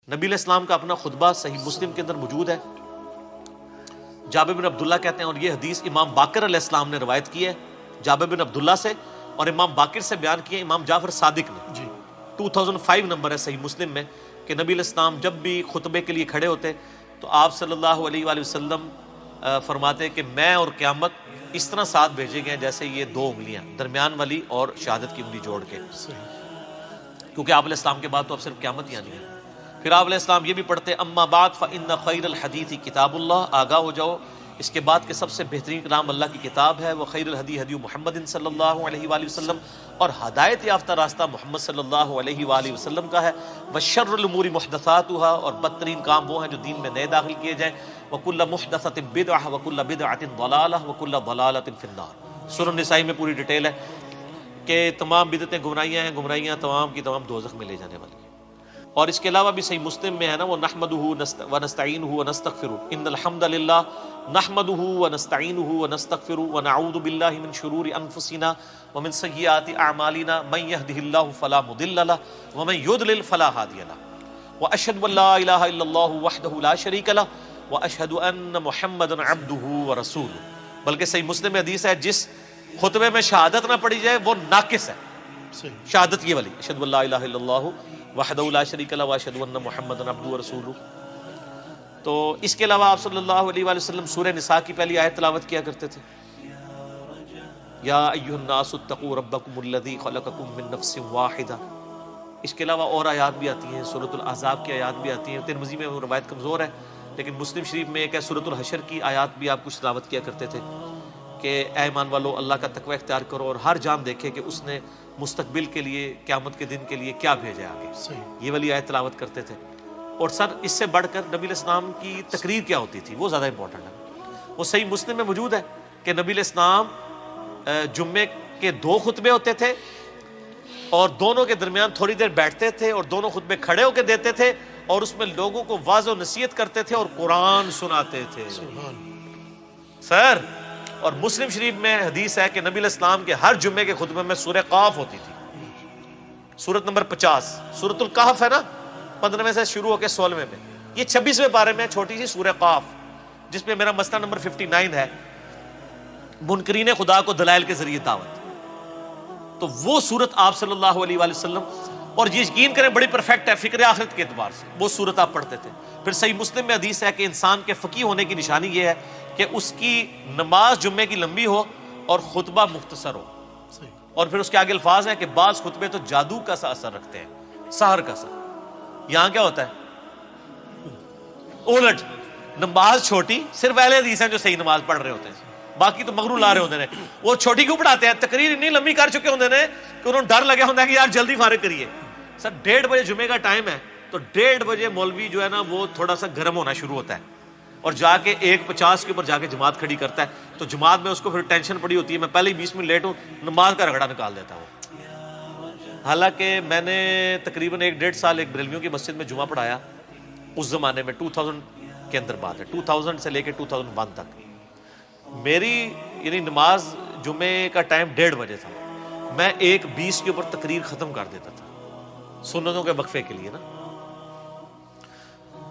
نبی علیہ السلام کا اپنا خطبہ صحیح مسلم کے اندر موجود ہے. جابر بن عبداللہ کہتے ہیں، اور یہ حدیث امام باقر علیہ السلام نے روایت کی ہے جابر بن عبداللہ سے، اور امام باقر سے بیان کی ہے امام جعفر صادق نے. 2005 نمبر ہے صحیح مسلم میں کہ نبی علیہ السلام جب بھی خطبے کے لیے کھڑے ہوتے تو آپ صلی اللہ علیہ وآلہ وسلم فرماتے کہ میں اور قیامت اس طرح ساتھ بھیجے گئے ہیں جیسے یہ دو انگلیاں درمیان والی اور شہادت کی انگلی جوڑ کے، کیونکہ آپ علیہ السلام کے بعد تو اب صرف قیامت ہی آنی ہے. پھر آپ علیہ السلام یہ بھی پڑھتے اما بعد فإن خیر الحدیث کتاب اللہ، آگاہ ہو جاؤ اس کے بعد کہ سب سے بہترین کلام اللہ کی کتاب ہے، وہ خیر الہدی ہدی محمد صلی اللہ علیہ وآلہ وسلم، اور ہدایت یافتہ راستہ محمد صلی اللہ علیہ وآلہ وسلم کا ہے، وشر الامور محدثاتها، اور بدترین کام وہ ہیں جو دین میں نئے داخل کیے جائیں، وکل محدثۃ بدعہ وکل بدعۃ ضلالہ وکل ضلالۃ فی النار. سورۃ النساء میں پوری ڈیٹیل ہے کہ تمام بدعتیں گمراہیاں ہیں، گمراہیاں تمام کی تمام دوزخ میں لے جانے والی ہیں. اور اس کے علاوہ بھی صحیح مسلم میں ہے نا، وہ نحمدہ ونستعینہ ونستغفرہ، ان الحمد للہ نحمدہ ونستعینہ ونستغفرہ ونعوذ باللہ من شرور انفسنا ومن سیئات اعمالنا من یہدہ اللہ فلا مضل لہ ومن یضلل فلا ہادی لہ واشہد ان لا الہ الا اللہ وحدہ لا شریک لہ واشہد ان محمدا عبدہ ورسولہ. بلکہ صحیح مسلم میں حدیث ہے جس خطبے میں شہادت نہ پڑھی جائے وہ ناقص ہے. شہادت یہ والی، اشہد ان لا الہ الا اللہ وحدہ لا شریک لہ واشہد ان محمدا عبدہ ورسولہ. تو اس کے علاوہ آپ صلی اللہ علیہ وآلہ وسلم سورہ نساء کی پہلی آیت تلاوت کیا کرتے تھے، یا ایھا الناس اتقوا ربکم الذی خلقکم من نفس واحدہ. اس کے علاوہ اور آیات بھی آتی ہیں، سورۃ الاحزاب کی آیات بھی آتی ہیں. ترمذی میں وہ روایت کمزور ہے لیکن مسلم شریف میں ایک ہے سورۃ الحشر کی آیات بھی آپ کچھ تلاوت کیا کرتے تھے کہ اے ایمان والو اللہ کا تقوی اختیار کرو اور ہر جان دیکھے کہ اس نے مستقبل کے لیے قیامت کے دن کے لیے کیا بھیجا ہے آگے. یہ والی آیت تلاوت کرتے تھے. اور سر اس سے بڑھ کر نبی علیہ السلام کی تقریر کیا ہوتی تھی وہ زیادہ امپورٹنٹ ہے. وہ صحیح مسلم میں موجود ہے کہ نبی علیہ السلام جمعے کے 2 خطبے ہوتے تھے اور دونوں کے درمیان تھوڑی دیر بیٹھتے تھے اور دونوں خطبے کھڑے ہو کے دیتے تھے اور اس میں لوگوں کو واضح و نصیحت کرتے تھے اور قرآن سناتے تھے. سر اور مسلم شریف میں حدیث ہے کہ نبی علیہ السلام کے ہر جمعے کے خطبے میں سورہ قاف ہوتی تھی، سورت نمبر 50. سورۃ الکہف ہے نا، 15ویں سے شروع ہو کے 16ویں میں، یہ 26ویں پارے میں چھوٹی سی سورہ قاف جس میں میرا مسئلہ نمبر 59 ہے، منکرین خدا کو دلائل کے ذریعے دعوت. تو وہ سورت آپ صلی اللہ علیہ وآلہ وسلم، اور یہ یقین کریں بڑی پرفیکٹ ہے فکر آخرت کے اعتبار سے، وہ سورت آپ پڑھتے تھے. پھر صحیح مسلم میں حدیث ہے کہ انسان کے فقیہ ہونے کی نشانی یہ ہے کہ اس کی نماز جمعے کی لمبی ہو اور خطبہ مختصر ہو. اور پھر اس کے آگے الفاظ ہیں کہ بعض خطبے تو جادو کا سا اثر رکھتے ہیں، سحر کا سا. یہاں کیا ہوتا ہے الٹ، نماز چھوٹی، صرف اہل حدیث ہیں جو صحیح نماز پڑھ رہے ہوتے ہیں، باقی تو مغرور لا رہے ہوتے ہیں. وہ چھوٹی کیوں پڑھاتے ہیں؟ تقریر اتنی لمبی کر چکے ہوتے ہیں کہ انہوں نے ڈر لگا ہوتا ہے کہ یار جلدی فارغ کریے. سر 1:30 بجے جمعے کا ٹائم ہے تو 1:30 بجے مولوی جو ہے نا وہ تھوڑا سا گرم ہونا شروع ہوتا ہے اور جا کے 1:50 کے اوپر جا کے جماعت کھڑی کرتا ہے. تو جماعت میں اس کو پھر ٹینشن پڑی ہوتی ہے، میں پہلے ہی 20 منٹ لیٹ ہوں، نماز کا رگڑا نکال دیتا ہوں. حالانکہ میں نے تقریباً 1.5 سال ایک بریلویوں کی مسجد میں جمعہ پڑھایا اس زمانے میں، 2000 کے اندر بات ہے، 2000 سے لے کے 2001 تک. میری یعنی نماز جمعے کا ٹائم 1:30 بجے تھا، میں 1:20 کے اوپر تقریر ختم کر دیتا تھا سنتوں کے وقفے کے لیے نا.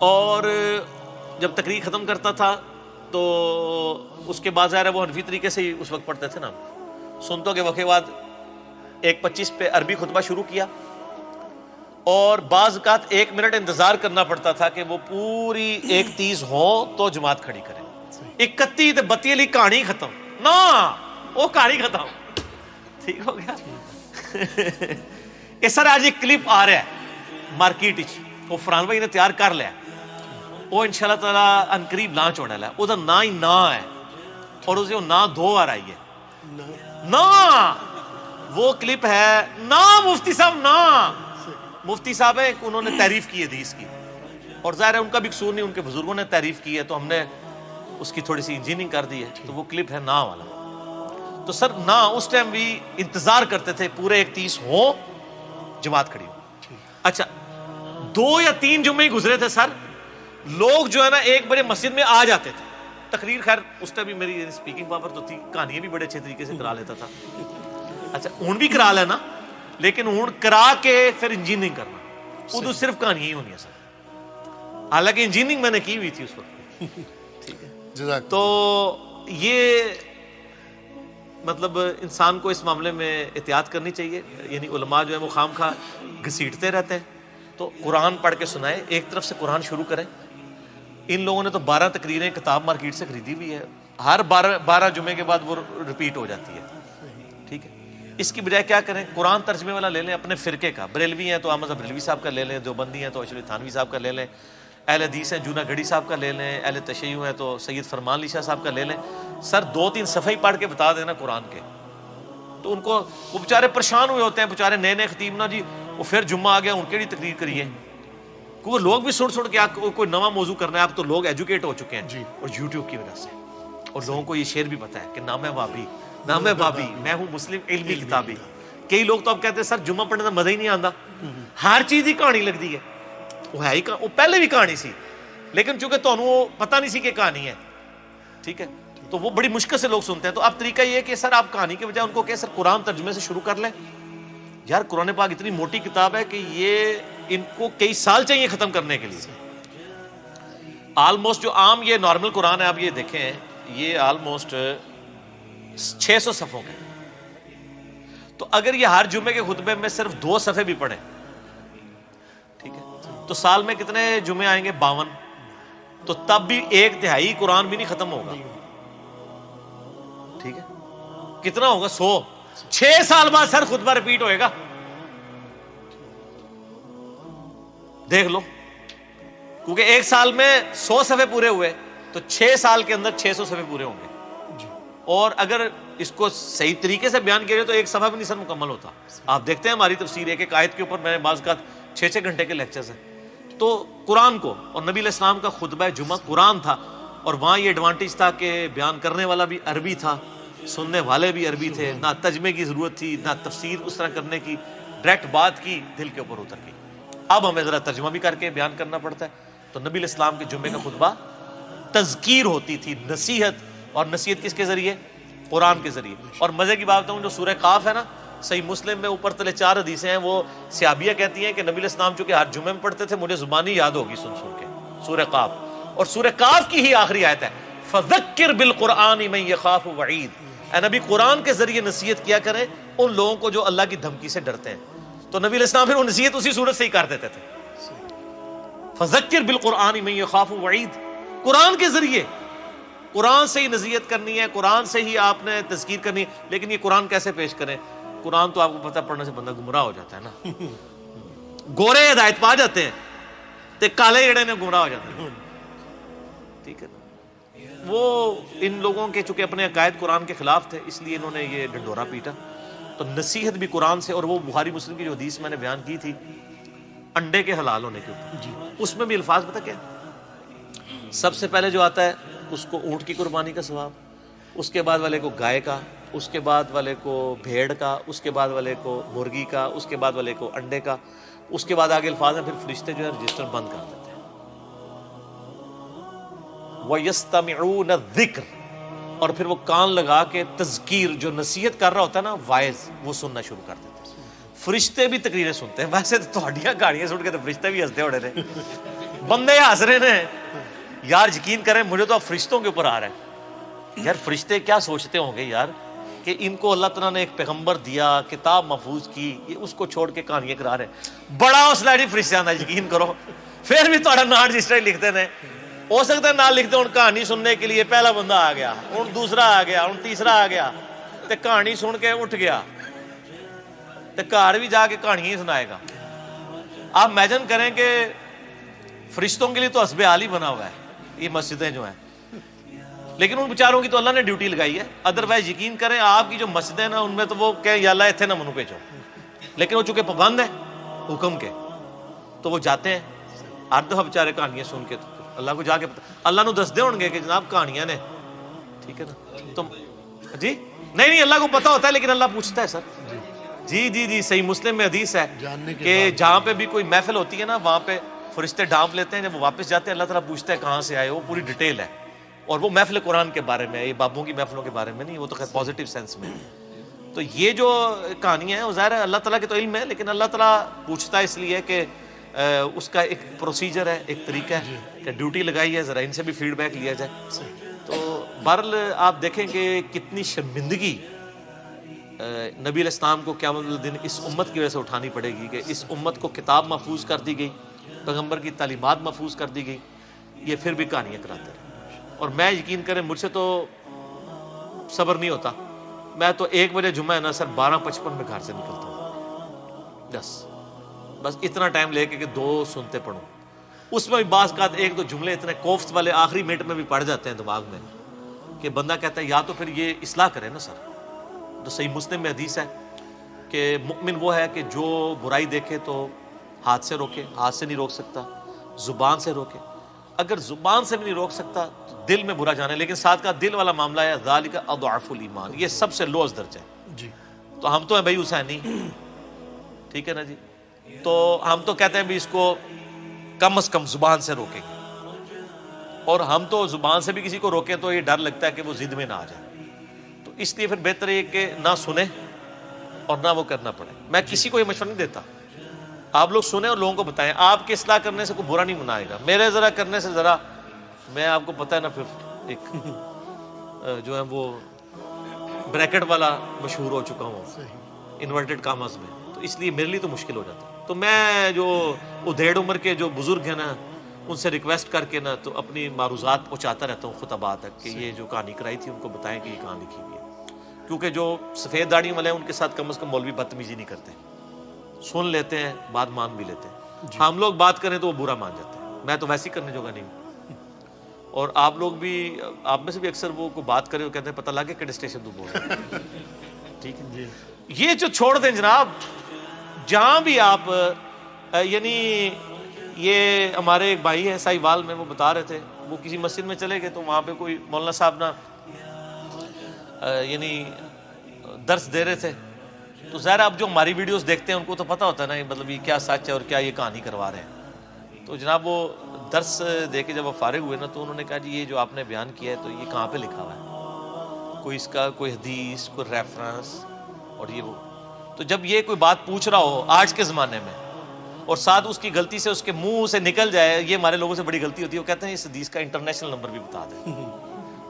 اور جب تقریر ختم کرتا تھا تو اس کے بعد ظاہر ہے وہ حنفی طریقے سے ہی اس وقت پڑھتے تھے نا، سنتوں کے وقفے بعد 1:25 پہ عربی خطبہ شروع کیا اور بعض اوقات 1 منٹ انتظار کرنا پڑتا تھا کہ وہ پوری 1:30 ہو تو جماعت کھڑی کریں. 31 تے 32 والی کہانی ختم نہ، وہ کہانی ختم. ٹھیک ہو گیا. اس سر آج ایک کلپ آ رہا ہے مارکیٹ وچ، وہ فرحان بھائی نے تیار کر لیا، وہ انشاءاللہ تعالی ان قریب لانچ ہونے والا ہے. وہ نا ہی نا ہے اور اسے نا 2 بار آئی ہے نا. وہ کلپ ہے نا مفتی صاحب، نا مفتی صاحب ہے، انہوں نے تعریف کی حدیث کی اور ظاہر ہے ان کا بھی قصور نہیں، ان کے بزرگوں نے تعریف کی ہے تو ہم نے اس کی تھوڑی سی انجینئرنگ کر دی ہے. تو وہ کلپ ہے نا والا. تو سر نا اس ٹائم بھی انتظار کرتے تھے پورے 1:30 ہو جماعت کھڑی ہو. اچھا 2 یا 3 جمعے ہی گزرے تھے سر، لوگ جو ہے نا 1 بجے مسجد میں آ جاتے تھے. تقریر خیر اس ٹائم بھی میری اسپیکنگ پاور تو تھی، کہانیاں بھی بڑے اچھے طریقے سے کرا لیتا تھا. اچھا اون بھی کرا لینا، لیکن اون کرا کے پھر انجینئرنگ کرنا، اردو صرف کہانیاں ہی ہونی ہے سر. حالانکہ انجینئرنگ میں نے کی ہوئی تھی اس وقت. ٹھیک ہے. جزاک تو یہ مطلب انسان کو اس معاملے میں احتیاط کرنی چاہیے. یعنی علماء جو ہے وہ خام خواہ گھسیٹتے رہتے ہیں. تو قرآن پڑھ کے سنائے, ایک طرف سے قرآن شروع کریں. ان لوگوں نے تو 12 تقریریں کتاب مارکیٹ سے خریدی ہوئی ہے, ہر 12 جمعے کے بعد وہ ریپیٹ ہو جاتی ہے. ٹھیک ہے. اس کی بجائے کیا کریں, قرآن ترجمے والا لے لیں اپنے فرقے کا. بریلوی ہیں تو احمد بریلوی صاحب کا لے لیں, دیوبندی ہیں تو اشرف تھانوی صاحب کا لے لیں, اہل حدیث ہیں جونا گڑھی صاحب کا لے لیں, اہل تشیع ہیں تو سید فرمان علی شاہ صاحب کا لے لیں. سر 2-3 صفحے ہی پڑھ کے بتا دینا قرآن کے, تو ان کو وہ بیچارے پریشان ہوئے ہوتے ہیں, بیچارے نئے نئے خطیب نا جی, وہ پھر جمعہ آ گیا ان کے لیے تقریر کریے, کیونکہ لوگ بھی سن کے آپ کوئی نواں موضوع کرنا ہے. اب تو لوگ ایجوکیٹ ہو چکے ہیں اور یوٹیوب کی وجہ سے, اور لوگوں کو یہ شعر بھی پتا ہے کہ نام ہے وابی, نام ہے بابی, میں ہوں مسلم علمی کتابی. کئی لوگ تو اب کہتے ہیں سر جمعہ پڑھنے کا مزہ ہی نہیں آتا, ہر چیز ہی کہانی لگتی ہے. وہ ہے ہی وہ پہلے بھی کہانی سی, لیکن چونکہ تو وہ پتہ نہیں سی کہ کہانی ہے. ٹھیک ہے. تو وہ بڑی مشکل سے لوگ سنتے ہیں. تو اب طریقہ یہ ہے کہ سر آپ کہانی کے بجائے ان کو کہ سر قرآن ترجمے سے شروع کر لیں. یار قرآن پاک اتنی موٹی کتاب ہے کہ یہ ان کو کئی سال چاہیے ختم کرنے کے لیے. آلموسٹ جو عام یہ نارمل قرآن ہے, آپ یہ دیکھیں, یہ آلموسٹ 600 صفحوں کے. تو اگر یہ ہر جمعے کے خطبے میں صرف 2 صفحے بھی پڑھیں, ٹھیک ہے, تو سال میں کتنے جمعے آئیں گے, 52. تو تب بھی 1/3 قرآن بھی نہیں ختم ہوگا. ٹھیک ہے. کتنا ہوگا, 100. 6 سال بعد سر خطبہ ریپیٹ ہوئے گا, دیکھ لو. کیونکہ 1 سال میں 100 صفحے پورے ہوئے تو 6 سال کے اندر 600 صفحے پورے ہوں گے. اور اگر اس کو صحیح طریقے سے بیان کیا جائے تو 1 صفحہ بھی نہیں سر مکمل ہوتا. آپ دیکھتے ہیں ہماری تفسیر ایک آیت کے اوپر میں بعض اوقات 6 گھنٹے کے لیکچرز ہیں. تو قرآن کو, اور نبی علیہ السلام کا خطبہ جمعہ قرآن تھا, اور وہاں یہ ایڈوانٹیج تھا کہ بیان کرنے والا بھی عربی تھا, سننے والے بھی عربی تھے, نہ ترجمے کی ضرورت تھی نہ تفسیر اس طرح کرنے کی, ڈائریکٹ بات کی دل کے اوپر اتر گئی. اب ہمیں ذرا ترجمہ بھی کر کے بیان کرنا پڑتا ہے. تو نبی علیہ السلام کے جمعے کا خطبہ تذکیر ہوتی تھی, نصیحت, اور نصیحت کس کے ذریعے, قرآن کے ذریعے. اور مزے کی بات ہوں, جو سورہ قاف ہے نا, صحیح مسلم میں اوپر تلے 4 حدیثیں ہیں, وہ صحابیہ کہتی ہیں کہ نبی علیہ السلام چونکہ ہر جمعے میں پڑھتے تھے, مجھے زبانی یاد ہوگی سن سن کے سورہ قاف. اور سورہ قاف کی ہی آخری آیت ہے فذکر بالقرآن من یخاف وعید. اے نبی قرآن کے ذریعے نصیحت کیا کریں ان لوگوں کو جو اللہ کی دھمکی سے ڈرتے ہیں. تو نبی علیہ السلام پھر وہ نصیحت اسی صورت سے ہی کر دیتے تھے, فذکر بالقرآن من یخاف وعید. قرآن کے ذریعے, قرآن سے ہی نصیحت کرنی ہے, قرآن سے ہی آپ نے تذکیر کرنی ہے. لیکن یہ قرآن کیسے پیش کریں, قرآن تو آپ کو پتہ پڑھنے سے بندہ گمراہ ہو جاتا ہے نا. گورے ہدایت پا جاتے ہیں تے کالے جڑے نے گمراہ ہو جاتے ہیں. ٹھیک ہے. وہ ان لوگوں کے چونکہ اپنے عقائد قرآن کے خلاف تھے, اس لیے انہوں نے یہ ڈنڈورا پیٹا. تو نصیحت بھی قرآن سے. اور وہ بخاری مسلم کی جو حدیث میں نے بیان کی تھی انڈے کے حلال ہونے کے اوپر, اس میں بھی الفاظ پتہ کیا, سب سے پہلے جو آتا ہے اس کو اونٹ کی قربانی کا ثواب, اس کے بعد والے کو گائے کا, اس کے بعد والے کو بھیڑ کا, اس کے بعد والے کو مرغی کا, اس کے بعد والے کو انڈے کا. اس کے بعد آگے الفاظ ہیں, پھر فرشتے جو ہے رجسٹر بند کر دیتے ہیں. وَيَسْتَمِعُونَ الذِّكْرَ, اور پھر وہ کان لگا کے تذکیر, جو نصیحت کر رہا ہوتا ہے نا وائز, وہ سننا شروع کر دیتے ہیں. فرشتے بھی تقریریں سنتے ہیں. ویسے تو تھوڑیاں گاڑیاں سن کے تو فرشتے بھی ہنستے ہوڑے رہے, بندے ہنس رہے ہیں. یار یقین کریں مجھے تو اب فرشتوں کے اوپر آ رہا ہے. یار فرشتے کیا سوچتے ہوں گے یار کہ ان کو اللہ تعالیٰ نے ایک پیغمبر دیا, کتاب محفوظ کی, یہ اس کو چھوڑ کے کہانیاں کرا رہے ہیں. بڑا حوصلہ ہے فرشتیاں دا, یقین کرو. پھر بھی تھوڑا نام رجسٹر لکھتے ہیں, ہو سکتا ہے نام لکھتے ہوں کہانی سننے کے لیے پہلا بندہ آ گیا, ہوں دوسرا آ گیا, ہوں تیسرا آ گیا, تے کہانی سن کے اٹھ گیا, تے گھر بھی جا کے کہانیاں ہی سنائے گا. آپ امیجن کریں کہ فرشتوں کے لیے تو حسب حال ہی بنا ہوا ہے یہ مسجدیں جو ہیں, لیکن ان بیچاروں کی تو اللہ نے ڈیوٹی لگائی ہے. ادروائز یقین کریں آپ کی جو مسجدیں نا ان میں تو وہ کہیں یا اللہ اتنے نہ منو بھیجو, لیکن وہ چونکہ پابند ہیں حکم کے تو وہ جاتے ہیں ہر دفعہ بیچارے کہانیاں سن کے. تو اللہ کو جا کے اللہ نو دس دے ہوں گے کہ جناب کہانیاں نے, ٹھیک ہے نا. تو جی نہیں اللہ کو پتا ہوتا ہے, لیکن اللہ پوچھتا ہے سر. جی صحیح مسلم میں حدیث ہے کہ جہاں پہ بھی کوئی محفل ہوتی ہے نا وہاں پہ فرشتے ڈانپ لیتے ہیں, جب وہ واپس جاتے ہیں اللہ تعالیٰ پوچھتا ہے کہاں سے آئے, وہ پوری ڈیٹیل ہے. اور وہ محفل قرآن کے بارے میں, یہ بابوں کی محفلوں کے بارے میں نہیں, وہ تو خیر پازیٹیو سینس میں. تو یہ جو کہانیاں ہیں وہ ظاہر ہے اللہ تعالیٰ کے تو علم ہے, لیکن اللہ تعالیٰ پوچھتا ہے اس لیے کہ اس کا ایک پروسیجر ہے، ایک طریقہ ہے کہ ڈیوٹی لگائی ہے، ذرا ان سے بھی فیڈ بیک لیا جائے. تو بہرحال آپ دیکھیں کہ کتنی شرمندگی نبی علیہ السلام کو قیامت الدین اس امت کی وجہ سے اٹھانی پڑے گی کہ اس امت کو کتاب محفوظ کر دی گئی، پیغمبر کی تعلیمات محفوظ کر دی گئی، یہ پھر بھی کہانیاں کراتے رہے. اور میں یقین کریں مجھ سے تو صبر نہیں ہوتا، میں تو 1 بجے جمعہ ہے نا سر 12:55 میں گھر سے نکلتا ہوں، بس اتنا ٹائم لے کے کہ 2 سنتے پڑھوں. اس میں بھی بعض کا 1-2 جملے اتنے کوفت والے آخری منٹ میں بھی پڑ جاتے ہیں دماغ میں کہ بندہ کہتا ہے یا تو پھر یہ اصلاح کرے نا سر. تو صحیح مسلم میں حدیث ہے کہ مؤمن وہ ہے کہ جو برائی دیکھے تو ہاتھ سے روکے، ہاتھ سے نہیں روک سکتا، زبان سے روکے، اگر زبان سے بھی نہیں روک سکتا تو دل میں برا جانے. لیکن ساتھ کا دل والا معاملہ ہے ذالک اضعف الایمان، یہ سب سے لوز درجہ ہے جی. تو ہم تو ہیں بھائی حسینی، ٹھیک ہے نا جی، تو ہم تو کہتے ہیں بھی اس کو کم از کم زبان سے روکیں گے، اور ہم تو زبان سے بھی کسی کو روکیں تو یہ ڈر لگتا ہے کہ وہ ضد میں نہ آ جائے. تو اس لیے پھر بہتر ہے کہ نہ سنیں اور نہ وہ کرنا پڑے. میں کسی کو یہ مشورہ نہیں دیتا، آپ لوگ سنیں اور لوگوں کو بتائیں. آپ کے اصلاح کرنے سے کوئی برا نہیں منائے گا، میرے ذرا کرنے سے ذرا، میں آپ کو پتہ ہے نا پھر ایک جو ہے وہ بریکٹ والا مشہور ہو چکا ہوں انورٹڈ کاماز میں، تو اس لیے میرے لیے تو مشکل ہو جاتا ہے. تو میں جو ادھیڑ عمر کے جو بزرگ ہیں نا ان سے ریکویسٹ کر کے نا تو اپنی معروضات پہنچاتا رہتا ہوں خطبات تک کہ یہ جو کہانی کرائی تھی ان کو بتائیں کہ یہ کہاں لکھی ہوئی ہے. کیونکہ جو سفید داڑھی والے ہیں ان کے ساتھ کم از کم مولوی بدتمیزی نہیں کرتے، سن لیتے ہیں، بات مان بھی لیتے ہیں. ہم لوگ بات کریں تو وہ برا مان جاتے ہیں، میں تو ویسے ہی کرنے جوگا نہیں ہوں. اور آپ لوگ بھی، آپ میں سے بھی اکثر وہ کو بات کرے وہ کہتے ہیں پتہ لگے کہ اسٹیشن تو بول رہے ہیں. ٹھیک ہے جی، یہ جو چھوڑ دیں جناب، جہاں بھی آپ یعنی یہ ہمارے ایک بھائی ہیں ساہیوال میں، وہ بتا رہے تھے وہ کسی مسجد میں چلے گئے تو وہاں پہ کوئی مولانا صاحب نا یعنی درس دے رہے تھے. تو ظاہر اب جو ہماری ویڈیوز دیکھتے ہیں ان کو تو پتہ ہوتا ہے نا مطلب یہ کیا سچ ہے اور کیا یہ کہانی کروا رہے ہیں. تو جناب وہ درس دے کے جب وہ فارغ ہوئے نا تو انہوں نے کہا جی یہ جو آپ نے بیان کیا ہے تو یہ کہاں پہ لکھا ہوا ہے، کوئی اس کا کوئی حدیث، کوئی ریفرنس اور یہ وہ. تو جب یہ کوئی بات پوچھ رہا ہو آج کے زمانے میں اور ساتھ اس کی غلطی سے اس کے منہ سے نکل جائے، یہ ہمارے لوگوں سے بڑی غلطی ہوتی ہے، وہ کہتے ہیں اس حدیث کا انٹرنیشنل نمبر بھی بتا دیں.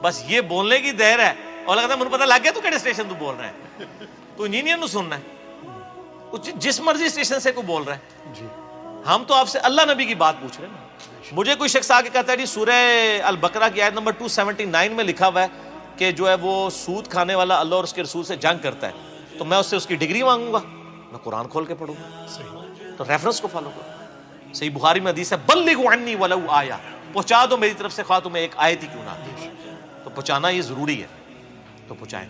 بس یہ بولنے کی دیر ہے اور لگتا ہے مجھے پتہ لگ گیا تو کہڑے اسٹیشن تو بول رہا ہے، تو انجینئر نو سننا ہے، جس مرضی اسٹیشن سے کوئی بول رہا ہے جی. ہم تو آپ سے اللہ نبی کی بات پوچھ رہے ہیں نا. مجھے کوئی شخص آ کے کہتا ہے جی سورہ البقرہ کی آیت نمبر 279 میں لکھا ہوا ہے کہ جو ہے وہ سود کھانے والا اللہ اور اس کے رسول سے جنگ کرتا ہے، تو میں اس سے اس کی ڈگری مانگوں گا؟ میں قرآن کھول کے پڑھوں گا، تو ریفرنس کو فالو کرو. صحیح بخاری میں حدیث ہے بلغوا عنی ولو آیا، پہنچا دو میری طرف سے خواہ تمہیں ایک آیت ہی کیوں نہ آتی. تو پہنچانا یہ ضروری ہے، تو پہنچائیں.